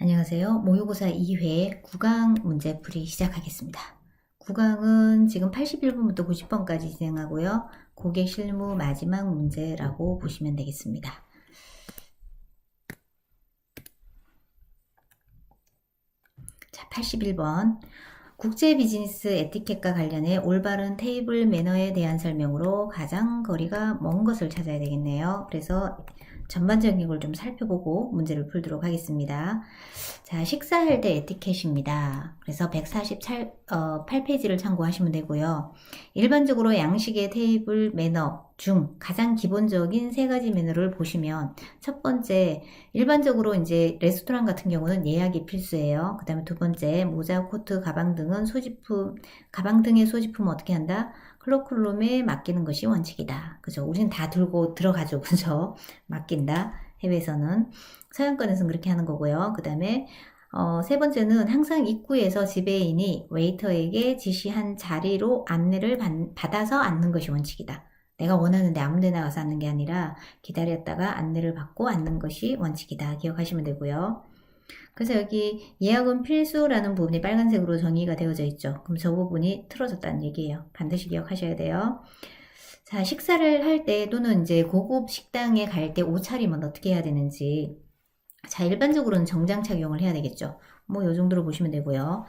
안녕하세요. 모의고사 2회 구강 문제풀이 시작하겠습니다. 구강은 지금 81번부터 90번까지 진행하고요. 고객 실무 마지막 문제라고 보시면 되겠습니다. 자, 81번. 국제 비즈니스 에티켓과 관련해 올바른 테이블 매너에 대한 설명으로 가장 거리가 먼 것을 찾아야 되겠네요. 그래서 전반적인 걸 좀 살펴보고 문제를 풀도록 하겠습니다. 자, 식사할 때 에티켓입니다. 그래서 148페이지를 참고하시면 되고요. 일반적으로 양식의 테이블 매너 중 가장 기본적인 세 가지 매너를 보시면 첫 번째, 일반적으로 이제 레스토랑 같은 경우는 예약이 필수예요. 그 다음에 두 번째, 모자, 코트, 가방 등은 소지품, 가방 등의 소지품 어떻게 한다? 클로클룸에 맡기는 것이 원칙이다. 그죠? 우리는 다 들고 들어가죠. 그죠? 맡긴다. 해외에서는. 서양권에서는 그렇게 하는 거고요. 그 다음에 세 번째는 항상 입구에서 지배인이 웨이터에게 지시한 자리로 안내를 받아서 앉는 것이 원칙이다. 내가 원하는데 아무 데나 가서 앉는 게 아니라 기다렸다가 안내를 받고 앉는 것이 원칙이다. 기억하시면 되고요. 그래서 여기 예약은 필수라는 부분이 빨간색으로 정의가 되어져 있죠. 그럼 저 부분이 틀어졌다는 얘기예요. 반드시 기억하셔야 돼요. 자, 식사를 할 때 또는 이제 고급 식당에 갈 때 옷차림은 어떻게 해야 되는지. 자, 일반적으로는 정장 착용을 해야 되겠죠. 뭐, 요 정도로 보시면 되고요.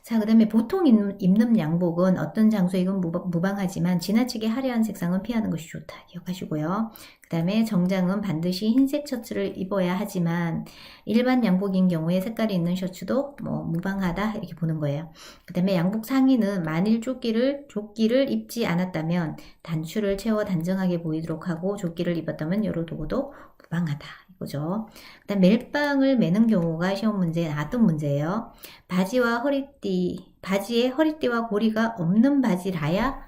자, 그 다음에 보통 입는 양복은 어떤 장소에 입은 무방하지만 지나치게 화려한 색상은 피하는 것이 좋다. 기억하시고요. 그 다음에 정장은 반드시 흰색 셔츠를 입어야 하지만 일반 양복인 경우에 색깔이 있는 셔츠도 뭐 무방하다 이렇게 보는 거예요. 그 다음에 양복 상의는 만일 조끼를 입지 않았다면 단추를 채워 단정하게 보이도록 하고 조끼를 입었다면 여러 도구도 무방하다. 이거죠. 그 다음 멜빵을 매는 경우가 시험 문제에 나왔던 문제예요. 바지에 허리띠와 고리가 없는 바지라야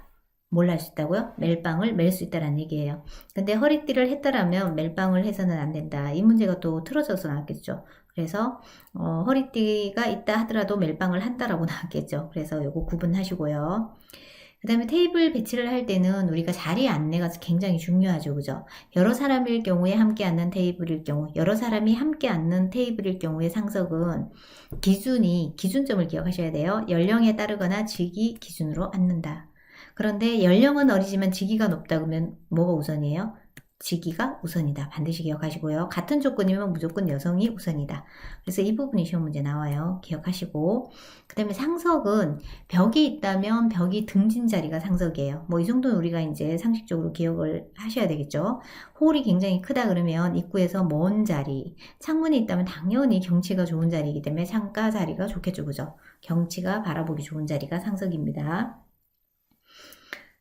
뭘 할 수 있다고요? 멜빵을 멜 수 있다는 얘기예요. 근데 허리띠를 했다라면 멜빵을 해서는 안 된다. 이 문제가 또 틀어져서 나왔겠죠. 그래서 허리띠가 있다 하더라도 멜빵을 한다라고 나왔겠죠. 그래서 이거 구분하시고요. 그 다음에 테이블 배치를 할 때는 우리가 자리 안내가 굉장히 중요하죠. 그죠? 여러 사람일 경우에 함께 앉는 테이블일 경우, 여러 사람이 함께 앉는 테이블일 경우의 상석은 기준점을 기억하셔야 돼요. 연령에 따르거나 직위 기준으로 앉는다. 그런데 연령은 어리지만 직위가 높다 그러면 뭐가 우선이에요? 직위가 우선이다. 반드시 기억하시고요. 같은 조건이면 무조건 여성이 우선이다. 그래서 이 부분이 시험 문제 나와요. 기억하시고. 그 다음에 상석은 벽이 있다면 벽이 등진 자리가 상석이에요. 뭐 이 정도는 우리가 이제 상식적으로 기억을 하셔야 되겠죠. 홀이 굉장히 크다 그러면 입구에서 먼 자리, 창문이 있다면 당연히 경치가 좋은 자리이기 때문에 창가 자리가 좋겠죠. 그죠? 경치가 바라보기 좋은 자리가 상석입니다.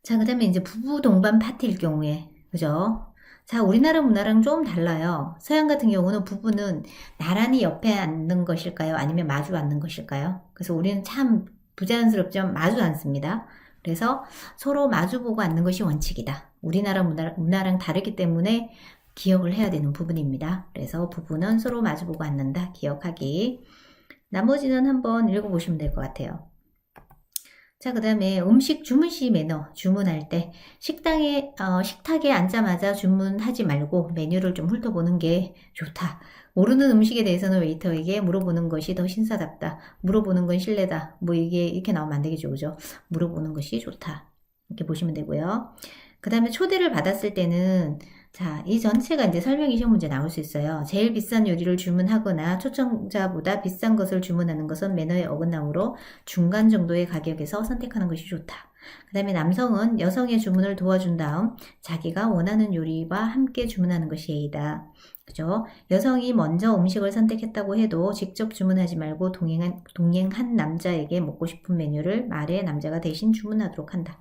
자, 그 다음에 이제 부부 동반 파티일 경우에, 그죠? 자, 우리나라 문화랑 좀 달라요. 서양 같은 경우는 부부는 나란히 옆에 앉는 것일까요? 아니면 마주 앉는 것일까요? 그래서 우리는 참 부자연스럽지만 마주 앉습니다. 그래서 서로 마주보고 앉는 것이 원칙이다. 우리나라 문화랑 다르기 때문에 기억을 해야 되는 부분입니다. 그래서 부부는 서로 마주보고 앉는다. 기억하기. 나머지는 한번 읽어보시면 될 것 같아요. 자, 그 다음에 음식 주문 시 매너, 주문할 때 식탁에 앉자마자 주문하지 말고 메뉴를 좀 훑어보는 게 좋다. 모르는 음식에 대해서는 웨이터에게 물어보는 것이 더 신사답다. 물어보는 건 신뢰다. 뭐 이게 이렇게 나오면 안 되겠죠, 그죠? 물어보는 것이 좋다. 이렇게 보시면 되고요. 그 다음에 초대를 받았을 때는 자, 이 전체가 이제 설명이 시험 문제 나올 수 있어요. 제일 비싼 요리를 주문하거나 초청자보다 비싼 것을 주문하는 것은 매너에 어긋나므로 중간 정도의 가격에서 선택하는 것이 좋다. 그 다음에 남성은 여성의 주문을 도와준 다음 자기가 원하는 요리와 함께 주문하는 것이 예의다. 그죠? 여성이 먼저 음식을 선택했다고 해도 직접 주문하지 말고 동행한 남자에게 먹고 싶은 메뉴를 말해 남자가 대신 주문하도록 한다.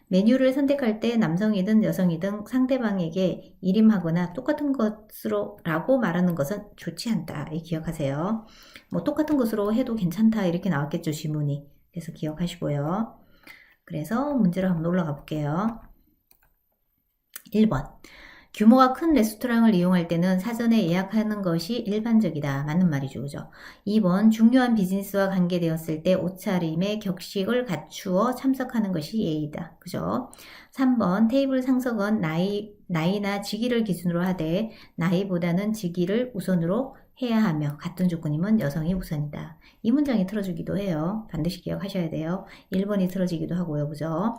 메뉴를 선택할 때 남성이든 여성이든 상대방에게 일임하거나 똑같은 것으로 라고 말하는 것은 좋지 않다. 기억하세요. 뭐 똑같은 것으로 해도 괜찮다 이렇게 나왔겠죠, 지문이. 그래서 기억하시고요. 그래서 문제로 한번 올라가 볼게요. 1번. 규모가 큰 레스토랑을 이용할 때는 사전에 예약하는 것이 일반적이다. 맞는 말이죠. 그죠? 2번. 중요한 비즈니스와 관계되었을 때 옷차림의 격식을 갖추어 참석하는 것이 예의다. 그죠? 3번. 테이블 상석은 나이나 직위를 기준으로 하되 나이보다는 직위를 우선으로 해야 하며 같은 조건이면 여성이 우선이다. 이 문장이 틀어지기도 해요. 반드시 기억하셔야 돼요. 1번이 틀어지기도 하고요. 그죠?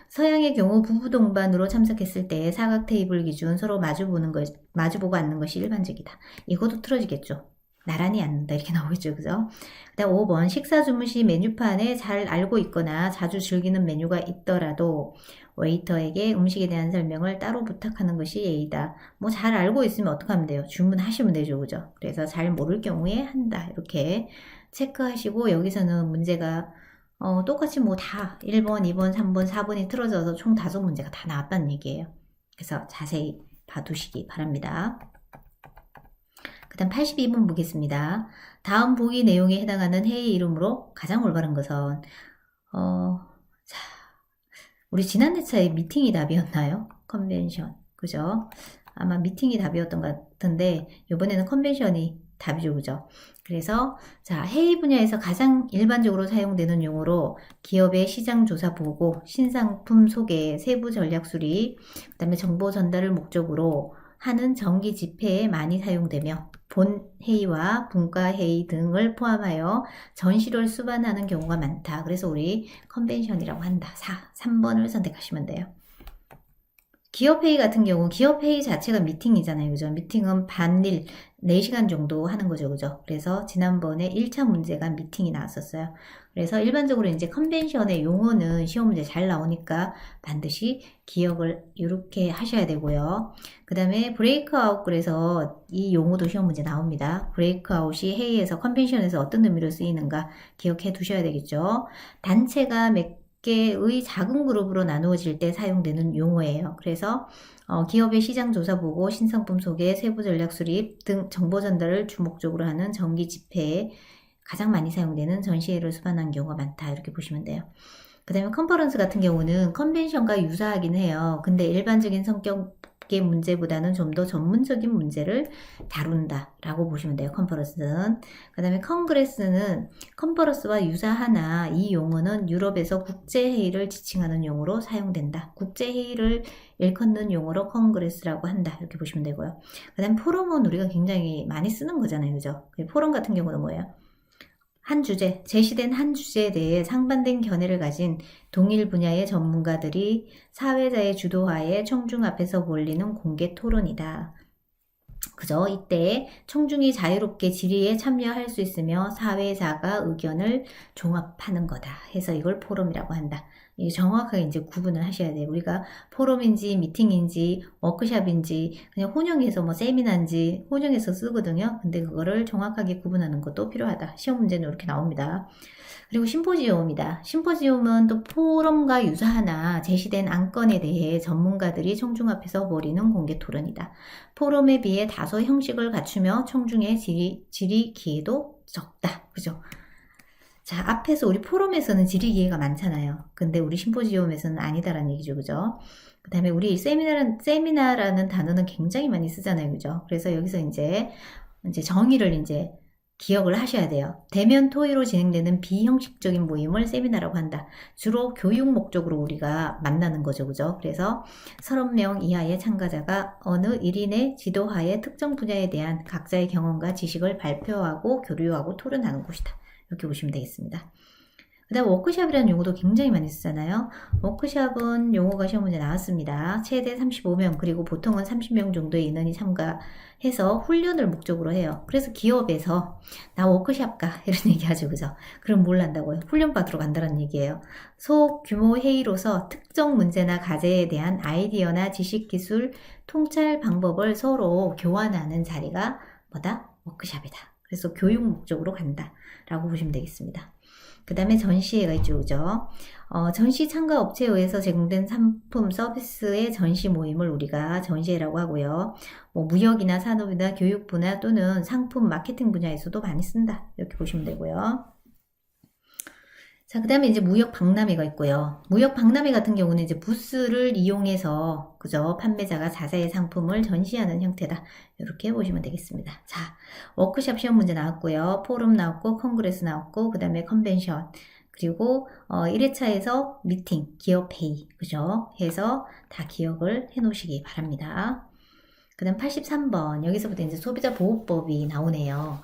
서양의 경우 부부 동반으로 참석했을 때 사각 테이블 기준 서로 마주보고 앉는 것이 일반적이다. 이것도 틀어지겠죠. 나란히 앉는다 이렇게 나오겠죠. 그죠? 그 다음 5번 식사 주문 시 메뉴판에 잘 알고 있거나 자주 즐기는 메뉴가 있더라도 웨이터에게 음식에 대한 설명을 따로 부탁하는 것이 예의다. 뭐 잘 알고 있으면 어떻게 하면 돼요? 주문하시면 되죠. 그죠? 그래서 잘 모를 경우에 한다. 이렇게 체크하시고 여기서는 문제가 똑같이 뭐 다 1번, 2번, 3번, 4번이 틀어져서 총 5문제가 다 나왔다는 얘기예요. 그래서 자세히 봐두시기 바랍니다. 그 다음 82번 보겠습니다. 다음 보기 내용에 해당하는 회의 이름으로 가장 올바른 것은 자, 우리 지난 회차에 미팅이 답이었나요? 컨벤션 그죠? 아마 미팅이 답이었던 것 같은데 이번에는 컨벤션이 답이죠. 그죠? 그래서 자 회의 분야에서 가장 일반적으로 사용되는 용어로 기업의 시장 조사 보고, 신상품 소개, 세부 전략 수립, 그 다음에 정보 전달을 목적으로 하는 정기 집회에 많이 사용되며 본 회의와 분과 회의 등을 포함하여 전시를 수반하는 경우가 많다. 그래서 우리 컨벤션이라고 한다. 3번을 선택하시면 돼요. 기업회의 같은 경우 기업회의 자체가 미팅이잖아요. 그죠? 미팅은 반일 4시간 정도 하는 거죠. 그죠? 그래서 지난번에 1차 문제가 미팅이 나왔었어요. 그래서 일반적으로 이제 컨벤션의 용어는 시험 문제 잘 나오니까 반드시 기억을 이렇게 하셔야 되고요. 그 다음에 브레이크아웃, 그래서 이 용어도 시험 문제 나옵니다. 브레이크아웃이 회의에서 컨벤션에서 어떤 의미로 쓰이는가 기억해 두셔야 되겠죠. 단체가 몇 개의 작은 그룹으로 나누어질 때 사용되는 용어예요. 그래서 기업의 시장 조사 보고, 신상품 소개, 세부 전략 수립 등 정보 전달을 주목적으로 하는 정기 집회에 가장 많이 사용되는 전시회를 수반하는 경우가 많다. 이렇게 보시면 돼요. 그 다음에 컨퍼런스 같은 경우는 컨벤션과 유사하긴 해요. 근데 일반적인 성격의 문제보다는 좀 더 전문적인 문제를 다룬다 라고 보시면 돼요. 컨퍼런스는. 그 다음에 컨그레스는 컨퍼런스와 유사하나 이 용어는 유럽에서 국제회의를 지칭하는 용어로 사용된다. 국제회의를 일컫는 용어로 컨그레스라고 한다. 이렇게 보시면 되고요. 그 다음 포럼은 우리가 굉장히 많이 쓰는 거잖아요. 그죠? 포럼 같은 경우는 뭐예요? 제시된 한 주제에 대해 상반된 견해를 가진 동일 분야의 전문가들이 사회자의 주도하에 청중 앞에서 벌리는 공개 토론이다. 그죠? 이때 청중이 자유롭게 질의에 참여할 수 있으며 사회자가 의견을 종합하는 거다 해서 이걸 포럼이라고 한다. 정확하게 이제 구분을 하셔야 돼요. 우리가 포럼인지 미팅인지 워크샵인지 그냥 혼용해서 뭐 세미나인지 혼용해서 쓰거든요. 근데 그거를 정확하게 구분하는 것도 필요하다. 시험 문제는 이렇게 나옵니다. 그리고 심포지엄이다. 심포지엄은 또 포럼과 유사하나 제시된 안건에 대해 전문가들이 청중 앞에서 벌이는 공개 토론이다. 포럼에 비해 다소 형식을 갖추며 청중의 질의 기회도 적다. 그죠? 자, 앞에서 우리 포럼에서는 질의 기회가 많잖아요. 근데 우리 심포지엄에서는 아니다라는 얘기죠. 그죠? 그 다음에 우리 세미나라는 단어는 굉장히 많이 쓰잖아요. 그죠? 그래서 여기서 이제 정의를 이제 기억을 하셔야 돼요. 대면 토의로 진행되는 비형식적인 모임을 세미나라고 한다. 주로 교육 목적으로 우리가 만나는 거죠. 그죠? 그래서 30명 이하의 참가자가 어느 1인의 지도하에 특정 분야에 대한 각자의 경험과 지식을 발표하고 교류하고 토론하는 곳이다. 이렇게 보시면 되겠습니다. 그 다음 워크샵이라는 용어도 굉장히 많이 쓰잖아요. 워크샵은 용어가 시험 문제 나왔습니다. 최대 35명 그리고 보통은 30명 정도의 인원이 참가해서 훈련을 목적으로 해요. 그래서 기업에서 나 워크샵 가 이런 얘기 하죠. 그죠? 그럼 뭘 한다고요? 훈련 받으러 간다는 얘기예요. 소규모 회의로서 특정 문제나 과제에 대한 아이디어나 지식 기술 통찰 방법을 서로 교환하는 자리가 뭐다? 워크샵이다. 그래서 교육 목적으로 간다 라고 보시면 되겠습니다. 그 다음에 전시회가 있죠. 그죠? 전시 참가 업체에 의해서 제공된 상품, 서비스의 전시 모임을 우리가 전시회라고 하고요. 뭐 무역이나 산업이나 교육부나 또는 상품 마케팅 분야에서도 많이 쓴다. 이렇게 보시면 되고요. 자, 그 다음에 이제 무역 박람회가 있고요. 무역 박람회 같은 경우는 이제 부스를 이용해서, 그죠? 판매자가 자사의 상품을 전시하는 형태다. 이렇게 보시면 되겠습니다. 자, 워크샵 시험 문제 나왔고요. 포럼 나왔고, 컨그레스 나왔고, 그 다음에 컨벤션. 그리고 1회차에서 미팅, 기업 회의, 그죠? 해서 다 기억을 해 놓으시기 바랍니다. 그 다음 83번. 여기서부터 이제 소비자보호법이 나오네요.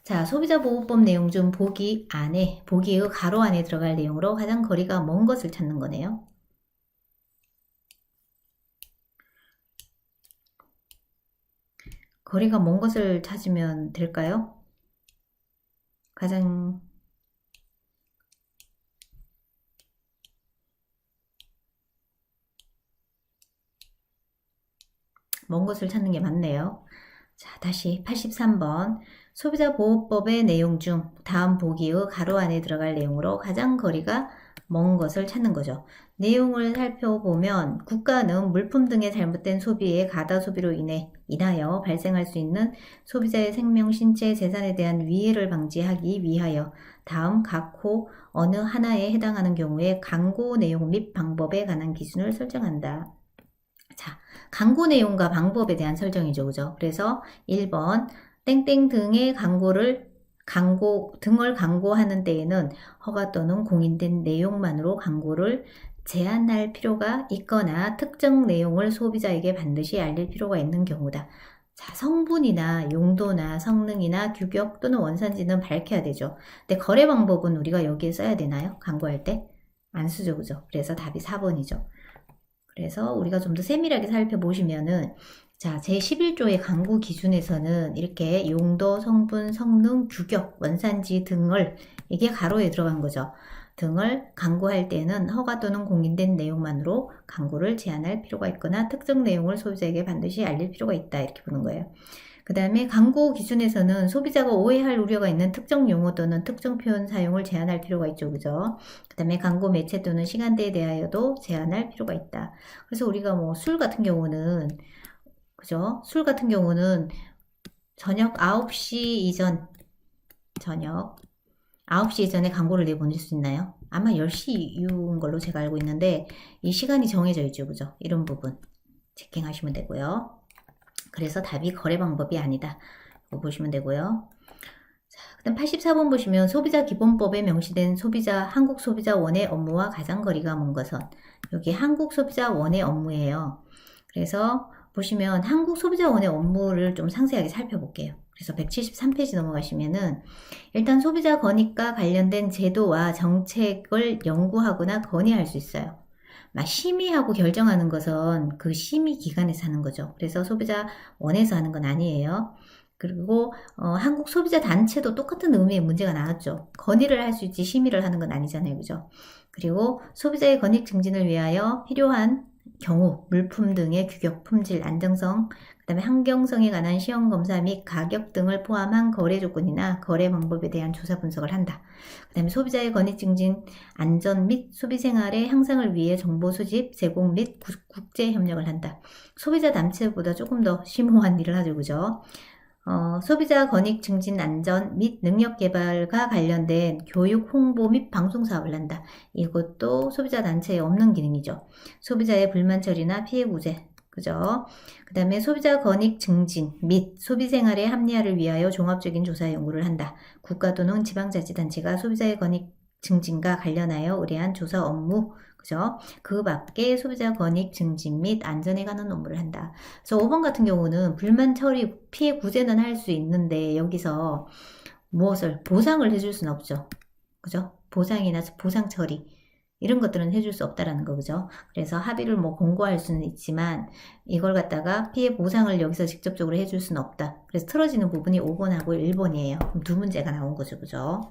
자, 소비자보호법 내용 중 보기의 가로 안에 들어갈 내용으로 가장 거리가 먼 것을 찾는 거네요. 거리가 먼 것을 찾으면 될까요? 가장 먼 것을 찾는 게 맞네요. 자, 다시 83번. 소비자보호법의 내용 중 다음 보기의 가로 안에 들어갈 내용으로 가장 거리가 먼 것을 찾는 거죠. 내용을 살펴보면 국가는 물품 등의 잘못된 소비에 가다소비로 인하여 발생할 수 있는 소비자의 생명, 신체, 재산에 대한 위해를 방지하기 위하여 다음 각 호 어느 하나에 해당하는 경우에 광고 내용 및 방법에 관한 기준을 설정한다. 자, 광고 내용과 방법에 대한 설정이죠. 그죠? 그래서 1번 땡땡 등의 등을 광고하는 때에는 허가 또는 공인된 내용만으로 광고를 제한할 필요가 있거나 특정 내용을 소비자에게 반드시 알릴 필요가 있는 경우다. 자, 성분이나 용도나 성능이나 규격 또는 원산지는 밝혀야 되죠. 근데 거래 방법은 우리가 여기에 써야 되나요? 광고할 때? 안 쓰죠. 그죠? 그래서 답이 4번이죠. 그래서 우리가 좀 더 세밀하게 살펴보시면은 자, 제11조의 광고 기준에서는 이렇게 용도, 성분, 성능, 규격, 원산지 등을 이게 가로에 들어간 거죠. 등을 광고할 때는 허가 또는 공인된 내용만으로 광고를 제한할 필요가 있거나 특정 내용을 소비자에게 반드시 알릴 필요가 있다. 이렇게 보는 거예요. 그 다음에 광고 기준에서는 소비자가 오해할 우려가 있는 특정 용어 또는 특정 표현 사용을 제한할 필요가 있죠. 그죠? 그 다음에 광고 매체 또는 시간대에 대하여도 제한할 필요가 있다. 그래서 우리가 뭐 술 같은 경우는 그죠? 술 같은 경우는 저녁 9시 이전 저녁 9시 이전에 광고를 내보낼 수 있나요? 아마 10시 이후인 걸로 제가 알고 있는데 이 시간이 정해져 있죠. 그죠? 이런 부분 체킹하시면 되고요. 그래서 답이 거래 방법이 아니다. 보시면 되고요. 자, 그다음 84번 보시면 소비자기본법에 명시된 한국소비자원의 업무와 가장 거리가 먼 것은 여기 한국소비자원의 업무예요. 그래서 보시면 한국소비자원의 업무를 좀 상세하게 살펴볼게요. 그래서 173페이지 넘어가시면은 일단 소비자 권익과 관련된 제도와 정책을 연구하거나 건의할 수 있어요. 심의하고 결정하는 것은 그 심의 기관에서 하는 거죠. 그래서 소비자원에서 하는 건 아니에요. 그리고 한국 소비자 단체도 똑같은 의미의 문제가 나왔죠. 건의를 할 수 있지 심의를 하는 건 아니잖아요. 그죠? 그리고 소비자의 권익 증진을 위하여 필요한 경우 물품 등의 규격, 품질, 안정성, 그 다음에 환경성에 관한 시험검사 및 가격 등을 포함한 거래 조건이나 거래 방법에 대한 조사 분석을 한다. 그 다음에 소비자의 권익 증진, 안전 및 소비 생활의 향상을 위해 정보 수집, 제공 및 국제 협력을 한다. 소비자 단체보다 조금 더 심오한 일을 하죠. 그죠? 소비자 권익 증진 안전 및 능력 개발과 관련된 교육, 홍보 및 방송 사업을 한다. 이것도 소비자 단체에 없는 기능이죠. 소비자의 불만 처리나 피해 구제, 그죠? 그 다음에 소비자 권익 증진 및 소비 생활의 합리화를 위하여 종합적인 조사 연구를 한다. 국가 또는 지방자치단체가 소비자의 권익 증진과 관련하여 의뢰한 조사 업무, 그죠? 그 밖에 소비자 권익 증진 및 안전에 관한 업무를 한다. 그래서 5번 같은 경우는 불만 처리, 피해 구제는 할 수 있는데 여기서 무엇을 보상을 해줄 수는 없죠. 그죠? 보상이나 보상 처리 이런 것들은 해줄 수 없다라는 거, 그죠? 그래서 합의를 뭐 공고할 수는 있지만 이걸 갖다가 피해 보상을 여기서 직접적으로 해줄 수는 없다. 그래서 틀어지는 부분이 5번하고 1번이에요. 그럼 두 문제가 나온 거죠, 그죠?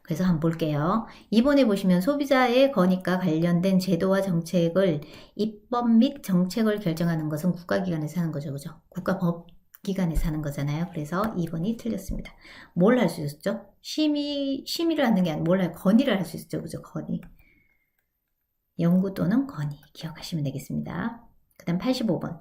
그래서 한번 볼게요. 2번에 보시면 소비자의 권익과 관련된 제도와 정책을 입법 및 정책을 결정하는 것은 국가기관에서 하는 거죠. 그죠? 국가법기관에서 하는 거잖아요. 그래서 2번이 틀렸습니다. 뭘 할 수 있었죠? 심의를 하는 게 아니라 뭘 건의를 할 수 있었죠. 그죠? 건의. 연구 또는 건의. 기억하시면 되겠습니다. 그 다음 85번.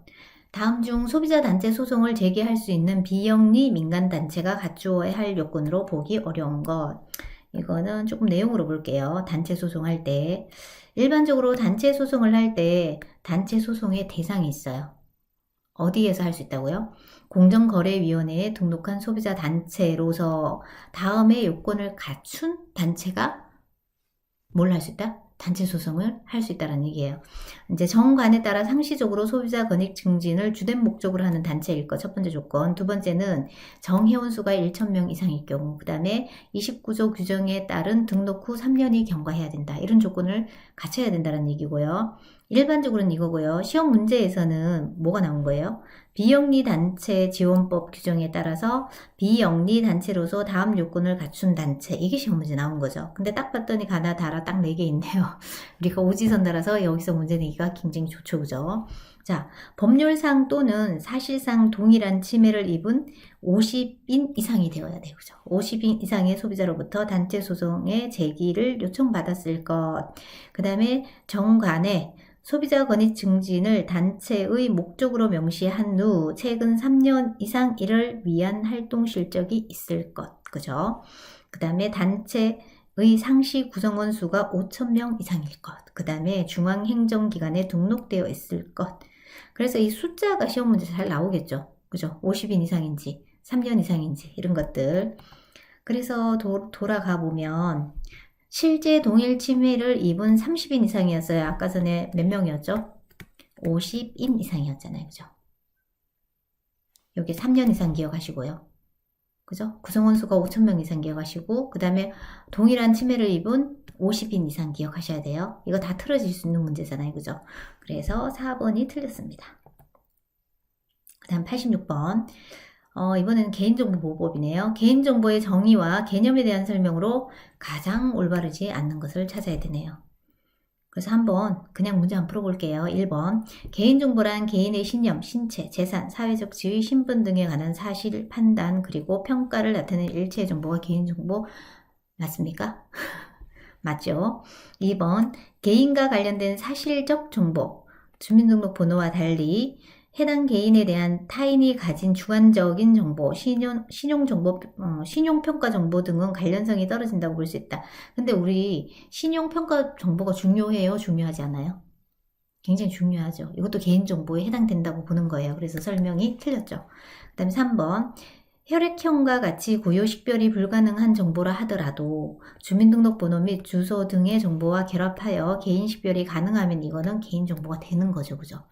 다음 중 소비자 단체 소송을 제기할 수 있는 비영리 민간단체가 갖추어야 할 요건으로 보기 어려운 것. 이거는 조금 내용으로 볼게요. 단체 소송할 때. 일반적으로 단체 소송을 할 때 단체 소송의 대상이 있어요. 어디에서 할 수 있다고요? 공정거래위원회에 등록한 소비자 단체로서 다음에 요건을 갖춘 단체가 뭘 할 수 있다? 단체 소송을 할 수 있다는 얘기예요. 이제 정관에 따라 상시적으로 소비자 권익 증진을 주된 목적으로 하는 단체일 것, 첫 번째 조건. 두 번째는 정회원 수가 1,000명 이상일 경우, 그 다음에 29조 규정에 따른 등록 후 3년이 경과해야 된다. 이런 조건을 갖춰야 된다는 얘기고요. 일반적으로는 이거고요. 시험 문제에서는 뭐가 나온 거예요? 비영리 단체 지원법 규정에 따라서 비영리 단체로서 다음 요건을 갖춘 단체, 이게 시험 문제 나온 거죠. 근데 딱 봤더니 가나 다라 딱 4개 있네요. 우리가 오지선다라서 여기서 문제 내기가 굉장히 좋죠, 그죠? 자, 법률상 또는 사실상 동일한 침해를 입은 50인 이상이 되어야 돼요, 그죠? 50인 이상의 소비자로부터 단체 소송의 제기를 요청받았을 것. 그 다음에 정관에 소비자 권익 증진을 단체의 목적으로 명시한 후 최근 3년 이상 이를 위한 활동 실적이 있을 것, 그죠? 그 다음에 단체의 상시 구성원 수가 5,000명 이상일 것, 그 다음에 중앙행정기관에 등록되어 있을 것. 그래서 이 숫자가 시험 문제 잘 나오겠죠, 그죠? 50인 이상인지 3년 이상인지 이런 것들. 그래서 돌아가 보면 실제 동일 침해를 입은 30인 이상이었어요. 아까 전에 몇 명이었죠? 50인 이상이었잖아요. 그죠? 여기 3년 이상 기억하시고요. 그죠? 구성원 수가 5,000명 이상 기억하시고, 그 다음에 동일한 침해를 입은 50인 이상 기억하셔야 돼요. 이거 다 틀어질 수 있는 문제잖아요. 그죠? 그래서 4번이 틀렸습니다. 그 다음 86번. 이번에는 개인정보보호법이네요. 개인정보의 정의와 개념에 대한 설명으로 가장 올바르지 않는 것을 찾아야 되네요. 그래서 한번 그냥 문제 한번 풀어볼게요. 1번. 개인정보란 개인의 신념, 신체, 재산, 사회적 지위, 신분 등에 관한 사실, 판단, 그리고 평가를 나타내는 일체의 정보가 개인정보 맞습니까? 맞죠? 2번. 개인과 관련된 사실적 정보, 주민등록번호와 달리 해당 개인에 대한 타인이 가진 주관적인 정보, 신용정보, 신용평가 정보 등은 관련성이 떨어진다고 볼 수 있다. 근데 우리 신용평가 정보가 중요해요? 중요하지 않아요? 굉장히 중요하죠. 이것도 개인정보에 해당된다고 보는 거예요. 그래서 설명이 틀렸죠. 그 다음에 3번. 혈액형과 같이 고유 식별이 불가능한 정보라 하더라도 주민등록번호 및 주소 등의 정보와 결합하여 개인 식별이 가능하면 이거는 개인정보가 되는 거죠. 그죠?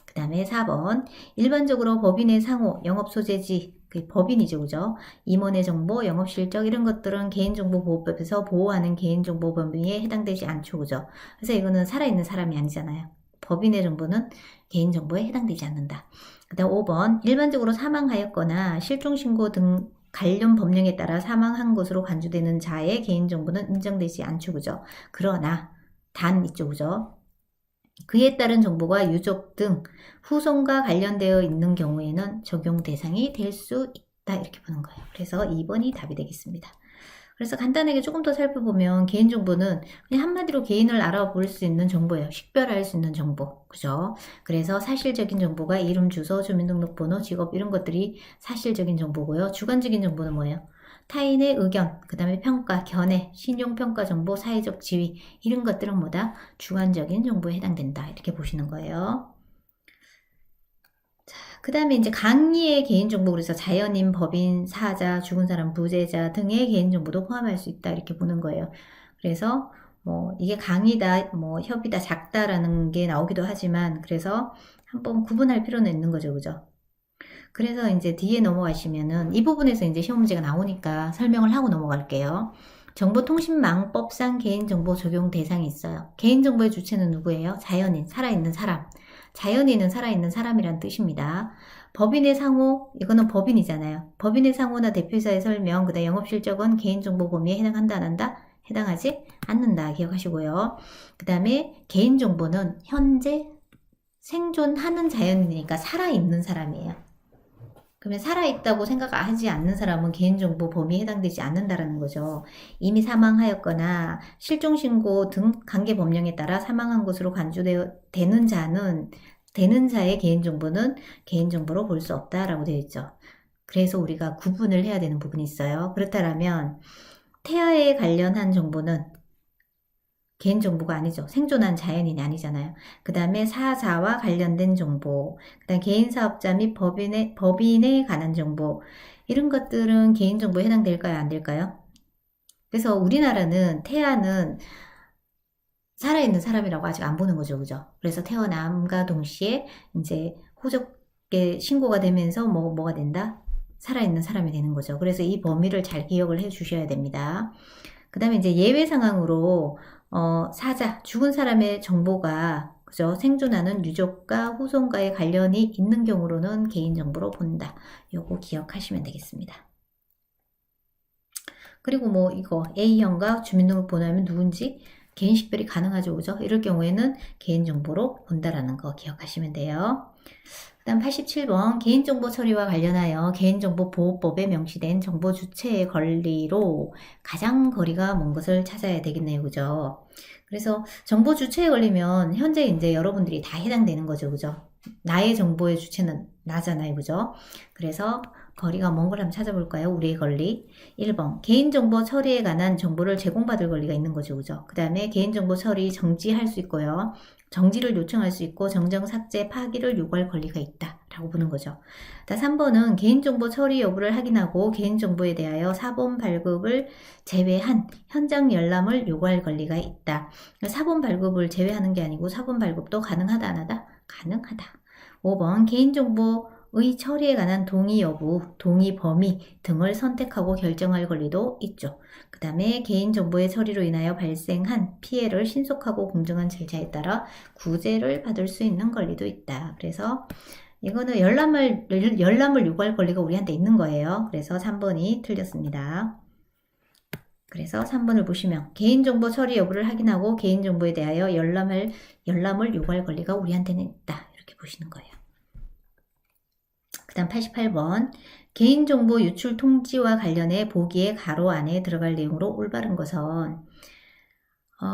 그 다음에 4번. 일반적으로 법인의 상호, 영업소재지, 법인이죠. 그죠? 임원의 정보, 영업실적 이런 것들은 개인정보보호법에서 보호하는 개인정보 범위에 해당되지 않죠. 그죠? 그래서 이거는 살아있는 사람이 아니잖아요. 법인의 정보는 개인정보에 해당되지 않는다. 그 다음 5번. 일반적으로 사망하였거나 실종신고 등 관련 법령에 따라 사망한 것으로 간주되는 자의 개인정보는 인정되지 않죠. 그죠? 그러나 단 있죠. 그죠? 그에 따른 정보가 유족 등 후손과 관련되어 있는 경우에는 적용 대상이 될 수 있다. 이렇게 보는 거예요. 그래서 2번이 답이 되겠습니다. 그래서 간단하게 조금 더 살펴보면 개인정보는 그냥 한마디로 개인을 알아볼 수 있는 정보예요. 식별할 수 있는 정보. 그죠? 그래서 사실적인 정보가 이름, 주소, 주민등록번호, 직업 이런 것들이 사실적인 정보고요. 주관적인 정보는 뭐예요? 타인의 의견, 그 다음에 평가, 견해, 신용평가 정보, 사회적 지위 이런 것들은 뭐다? 주관적인 정보에 해당된다. 이렇게 보시는 거예요. 그 다음에 이제 강의의 개인정보, 그래서 자연인, 법인, 사자, 죽은 사람, 부재자 등의 개인정보도 포함할 수 있다. 이렇게 보는 거예요. 그래서 뭐 이게 강의다, 뭐 협의다, 작다라는 게 나오기도 하지만 그래서 한번 구분할 필요는 있는 거죠. 그죠? 그래서 이제 뒤에 넘어가시면은 이 부분에서 이제 시험 문제가 나오니까 설명을 하고 넘어갈게요. 정보통신망법상 개인정보 적용 대상이 있어요. 개인정보의 주체는 누구예요? 자연인, 살아있는 사람. 자연인은 살아있는 사람이란 뜻입니다. 법인의 상호, 이거는 법인이잖아요. 법인의 상호나 대표이사의 설명, 그 다음 영업실적은 개인정보 범위에 해당한다, 안 한다? 해당하지 않는다. 기억하시고요. 그 다음에 개인정보는 현재 생존하는 자연인이니까 살아있는 사람이에요. 그러면 살아있다고 생각하지 않는 사람은 개인정보 범위에 해당되지 않는다라는 거죠. 이미 사망하였거나 실종신고 등 관계법령에 따라 사망한 것으로 간주되는 자의 개인정보는 개인정보로 볼 수 없다라고 되어 있죠. 그래서 우리가 구분을 해야 되는 부분이 있어요. 그렇다면 태아에 관련한 정보는 개인정보가 아니죠. 생존한 자연인이 아니잖아요. 그 다음에 사자와 관련된 정보, 그 다음 개인사업자 및 법인에 관한 정보, 이런 것들은 개인정보에 해당될까요? 안 될까요? 그래서 우리나라는 태아는 살아있는 사람이라고 아직 안 보는 거죠. 그죠? 그래서 태어남과 동시에 이제 호적에 신고가 되면서 뭐가 된다? 살아있는 사람이 되는 거죠. 그래서 이 범위를 잘 기억을 해 주셔야 됩니다. 그 다음에 이제 예외 상황으로, 사자, 죽은 사람의 정보가, 그죠? 생존하는 유족과 후손과의 관련이 있는 경우로는 개인정보로 본다. 요거 기억하시면 되겠습니다. 그리고 뭐 이거 A형과 주민등록번호하면 누군지 개인식별이 가능하죠. 그죠? 이럴 경우에는 개인정보로 본다라는 거 기억하시면 돼요. 그 다음 87번 개인정보 처리와 관련하여 개인정보보호법에 명시된 정보 주체의 권리로 가장 거리가 먼 것을 찾아야 되겠네요. 그죠? 그래서 정보 주체에 걸리면 현재 이제 여러분들이 다 해당되는 거죠. 그죠? 나의 정보의 주체는 나잖아요. 그죠? 그래서 거리가 먼 걸 한번 찾아볼까요? 우리의 권리. 1번 개인정보 처리에 관한 정보를 제공받을 권리가 있는 거죠. 그죠? 그 다음에 개인정보 처리 정지할 수 있고요. 정지를 요청할 수 있고 정정 삭제 파기를 요구할 권리가 있다 라고 보는 거죠. 3번은 개인정보 처리 여부를 확인하고 개인정보에 대하여 사본 발급을 제외한 현장 열람을 요구할 권리가 있다. 사본 발급을 제외하는 게 아니고 사본 발급도 가능하다 안 하다? 가능하다. 5번 개인정보의 처리에 관한 동의 여부, 동의 범위 등을 선택하고 결정할 권리도 있죠. 그 다음에 개인정보의 처리로 인하여 발생한 피해를 신속하고 공정한 절차에 따라 구제를 받을 수 있는 권리도 있다. 그래서 이거는 열람을 요구할 권리가 우리한테 있는 거예요. 그래서 3번이 틀렸습니다. 그래서 3번을 보시면 개인정보 처리 여부를 확인하고 개인정보에 대하여 열람을 요구할 권리가 우리한테는 있다. 이렇게 보시는 거예요. 그 다음 88번 개인정보 유출 통지와 관련해 보기에 가로 안에 들어갈 내용으로 올바른 것은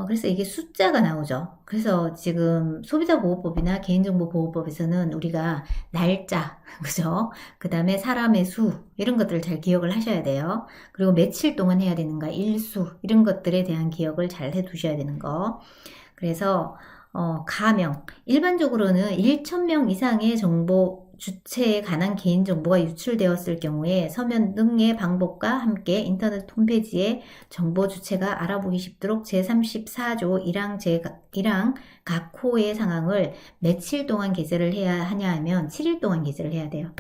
그래서 이게 숫자가 나오죠. 그래서 지금 소비자보호법이나 개인정보보호법에서는 우리가 날짜, 그죠? 그 다음에 사람의 수, 이런 것들을 잘 기억을 하셔야 돼요. 그리고 며칠 동안 해야 되는가, 일수, 이런 것들에 대한 기억을 잘 해 두셔야 되는 거. 그래서, 가명. 일반적으로는 1,000명 이상의 정보 주체에 관한 개인정보가 유출되었을 경우에 서면 등의 방법과 함께 인터넷 홈페이지에 정보 주체가 알아보기 쉽도록 제34조 1항 각 호의 상황을 며칠 동안 게재를 해야 하냐 하면 7일 동안 게재를 해야 돼요.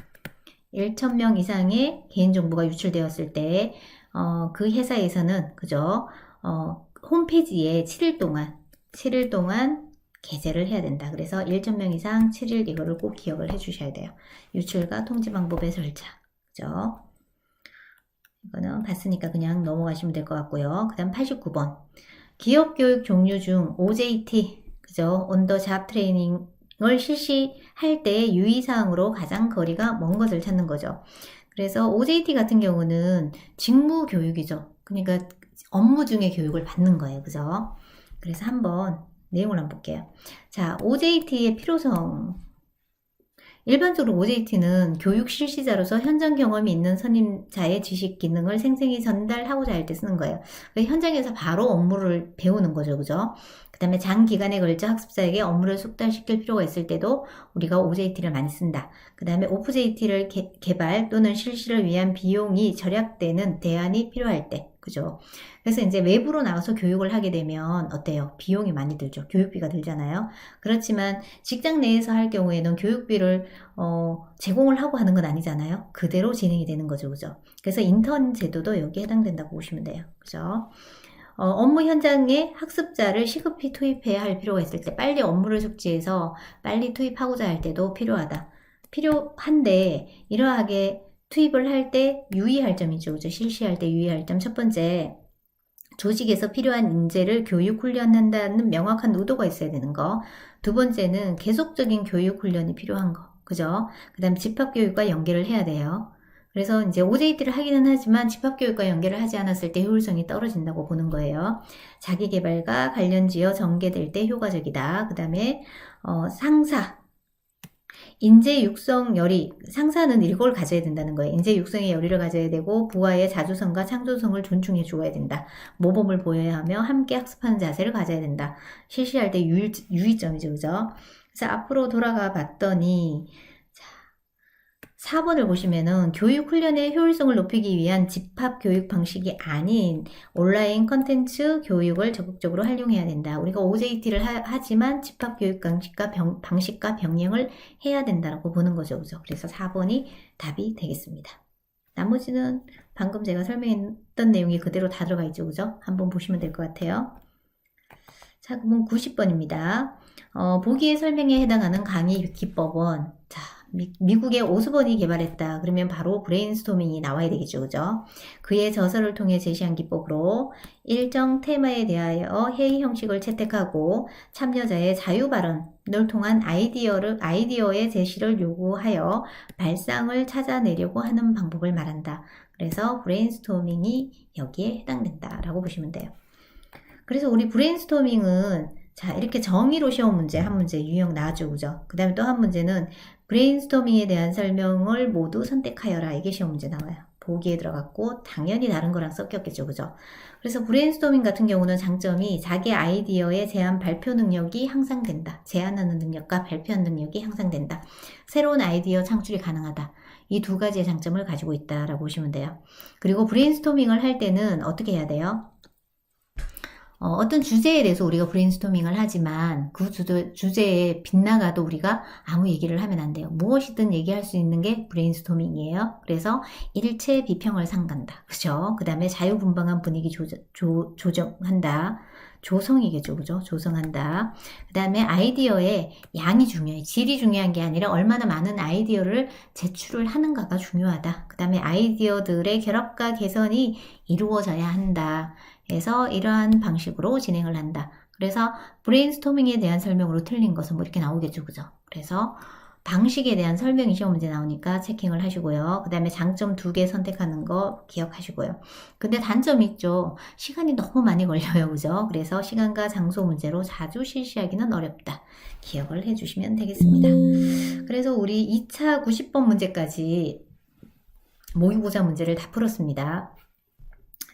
1,000명 이상의 개인정보가 유출되었을 때, 그 회사에서는, 그죠? 홈페이지에 7일 동안 게재를 해야 된다. 그래서 1,000명 이상 7일 이거를 꼭 기억을 해 주셔야 돼요. 유출과 통지 방법의 절차. 그죠? 이거는 봤으니까 그냥 넘어가시면 될 것 같고요. 그 다음 89번. 기업 교육 종류 중 OJT, 그죠? On the job training을 실시할 때 유의사항으로 가장 거리가 먼 것을 찾는 거죠. 그래서 OJT 같은 경우는 직무 교육이죠. 그러니까 업무 중에 교육을 받는 거예요. 그죠? 그래서 한번 내용을 한번 볼게요. 자, OJT의 필요성. 일반적으로 OJT는 교육 실시자로서 현장 경험이 있는 선임자의 지식 기능을 생생히 전달하고자 할 때 쓰는 거예요. 현장에서 바로 업무를 배우는 거죠. 그죠? 그 다음에 장기간에 걸쳐 학습자에게 업무를 숙달시킬 필요가 있을 때도 우리가 OJT를 많이 쓴다. 그 다음에 OJT를 개발 또는 실시를 위한 비용이 절약되는 대안이 필요할 때. 그죠? 그래서 이제 외부로 나가서 교육을 하게 되면 어때요? 비용이 많이 들죠. 교육비가 들잖아요. 그렇지만 직장 내에서 할 경우에는 교육비를 제공을 하고 하는 건 아니잖아요. 그대로 진행이 되는 거죠. 그죠? 그래서 인턴 제도도 여기에 해당된다고 보시면 돼요. 그죠? 업무 현장에 학습자를 시급히 투입해야 할 필요가 있을 때 빨리 업무를 숙지해서 빨리 투입하고자 할 때도 필요한데 이러하게 투입을 할 때 유의할 점이죠. 그죠? 실시할 때 유의할 점. 첫 번째, 조직에서 필요한 인재를 교육 훈련한다는 명확한 의도가 있어야 되는 거. 두 번째는 계속적인 교육 훈련이 필요한 거. 그죠? 그 다음 집합교육과 연계를 해야 돼요. 그래서 이제 OJT를 하기는 하지만 집합교육과 연계를 하지 않았을 때 효율성이 떨어진다고 보는 거예요. 자기개발과 관련지어 전개될 때 효과적이다. 그 다음에 상사. 인재 육성 열의, 상사는 이걸 가져야 된다는 거예요. 인재 육성의 열의를 가져야 되고 부하의 자주성과 창조성을 존중해 주어야 된다. 모범을 보여야 하며 함께 학습하는 자세를 가져야 된다. 실시할 때 유의점이죠. 그죠? 그래서 앞으로 돌아가 봤더니 4번을 보시면은 교육 훈련의 효율성을 높이기 위한 집합 교육 방식이 아닌 온라인 컨텐츠 교육을 적극적으로 활용해야 된다. 우리가 OJT를 하지만 집합 교육 방식과 병행을 해야 된다라고 보는 거죠. 그죠? 그래서 4번이 답이 되겠습니다. 나머지는 방금 제가 설명했던 내용이 그대로 다 들어가 있죠. 그죠? 한번 보시면 될 것 같아요. 자, 그럼 90번입니다. 보기의 설명에 해당하는 강의 기법은, 자, 미국의 오스본이 개발했다. 그러면 바로 브레인스토밍이 나와야 되겠죠. 그죠? 그의 저서를 통해 제시한 기법으로 일정 테마에 대하여 회의 형식을 채택하고 참여자의 자유 발언을 통한 아이디어의 제시를 요구하여 발상을 찾아내려고 하는 방법을 말한다. 그래서 브레인스토밍이 여기에 해당된다라고 보시면 돼요. 그래서 우리 브레인스토밍은 자 이렇게 정의로 시험 문제 한 문제 유형 나왔죠. 그죠? 그 다음에 또 한 문제는 브레인스토밍에 대한 설명을 모두 선택하여라. 이게 시험 문제 나와요. 보기에 들어갔고 당연히 다른 거랑 섞였겠죠. 그죠? 그래서 브레인스토밍 같은 경우는 장점이 자기 아이디어의 제안 발표 능력이 향상된다. 제안하는 능력과 발표하는 능력이 향상된다. 새로운 아이디어 창출이 가능하다. 이 두 가지의 장점을 가지고 있다라고 보시면 돼요. 그리고 브레인스토밍을 할 때는 어떻게 해야 돼요? 어떤 주제에 대해서 우리가 브레인스토밍을 하지만 그 주제에 빗나가도 우리가 아무 얘기를 하면 안 돼요. 무엇이든 얘기할 수 있는 게 브레인스토밍이에요. 그래서 일체 비평을 삼간다. 그죠? 그 다음에 자유분방한 분위기 조정한다. 조성이겠죠. 그죠? 조성한다. 그 다음에 아이디어의 양이 중요해. 질이 중요한 게 아니라 얼마나 많은 아이디어를 제출을 하는가가 중요하다. 그 다음에 아이디어들의 결합과 개선이 이루어져야 한다. 그래서 이러한 방식으로 진행을 한다. 그래서 브레인스토밍에 대한 설명으로 틀린 것은 뭐 이렇게 나오겠죠. 그죠? 그래서 방식에 대한 설명이 시험 문제 나오니까 체킹을 하시고요. 그 다음에 장점 2개 선택하는 거 기억하시고요. 근데 단점이 있죠. 시간이 너무 많이 걸려요. 그죠? 그래서 시간과 장소 문제로 자주 실시하기는 어렵다. 기억을 해주시면 되겠습니다. 그래서 우리 2차 90번 문제까지 모의고사 문제를 다 풀었습니다.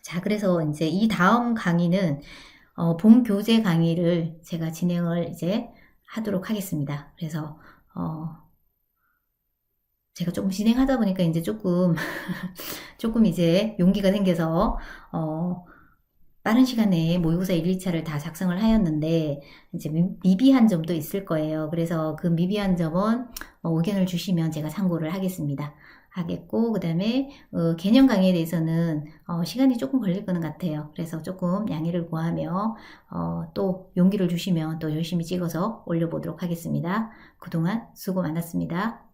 자, 그래서 이제 이 다음 강의는 본 교재 강의를 제가 진행을 이제 하도록 하겠습니다. 그래서 제가 조금 진행하다 보니까 이제 조금 이제 용기가 생겨서 빠른 시간에 모의고사 1, 2차를 다 작성을 하였는데 이제 미비한 점도 있을 거예요. 그래서 그 미비한 점은 의견을 주시면 제가 참고를 하겠고 그 다음에 개념 강의에 대해서는 시간이 조금 걸릴 거는 같아요. 그래서 조금 양해를 구하며 또 용기를 주시면 또 열심히 찍어서 올려보도록 하겠습니다. 그동안 수고 많았습니다.